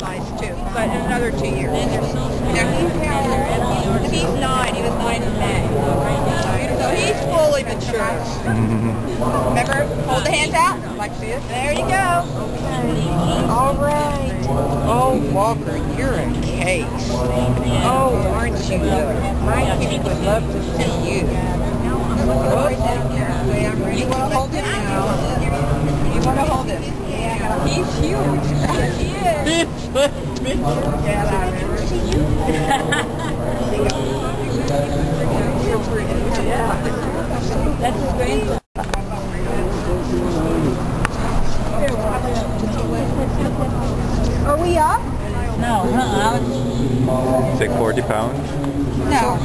nice too, but in another 2 years. Now he's 9. He was 9 in May. So he's fully mature. Remember, hold the hands out. Like this. There you go. All right. Oh, Walker, you're a case. Oh, aren't you? My kid would love to see you. You want to hold him now? You want to hold him? Yeah. He's huge. He is. Yeah. That's his grandson. Are we up? No. It's like 40 pounds? No.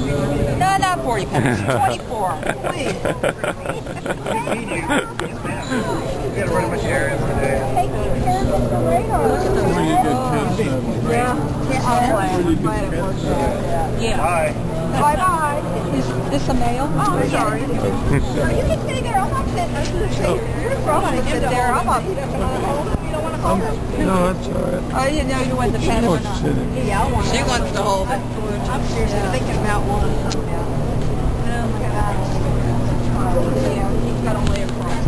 No, not 40 pounds. 24. Please. You gotta run a bunch of errands today. Taking care of the radar. Look at the radar. Yeah. I'm glad it worked out. Yeah. Bye. Bye-bye. Is this a male? Oh, sorry. You can stay there. I'm not sitting. You're throwing to sit there. I'm up. You don't want to hold him? You don't want to hold him? No, that's alright. Oh, you know you want the pet or not? Yeah, I want it. She wants to hold it. I'm seriously thinking about one. Oh, my God. Yeah, he's got a leg across.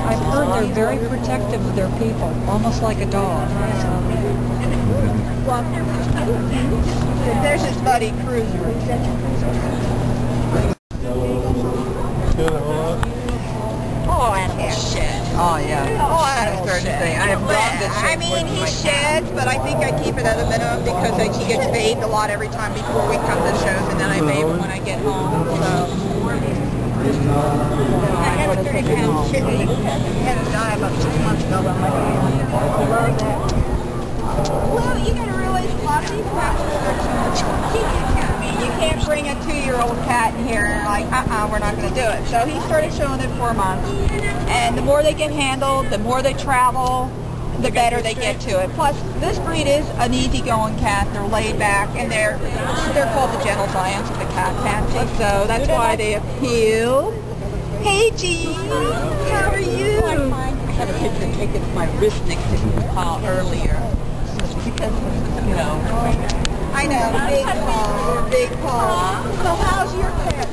I've heard they're very protective of their people, almost like a dog. There's his buddy Cruiser. Oh, animal shed. Oh, yeah. Oh, animal shed. I mean, he sheds, but I think I keep it at a minimum because he gets bathed a lot every time before we come to shows, and then I bathe him when I get home. So. I have a 30-pound kitten. He had to die about 6 months ago. I'm like, I love that. Well, you got to realize a lot of these cats are you can't bring a 2-year-old cat in here and like, we're not going to do it. So he started showing it 4 months. And the more they get handled, the more they travel, the better they get to it. Plus, this breed is an easygoing cat. They're laid back, and they're called the gentle giants of the cat family. So that's why they appeal. Hey, Jean, how are you? I had a picture taken of my wrist next to the pile earlier. Because, you know, I know, big paw. So how's your pet?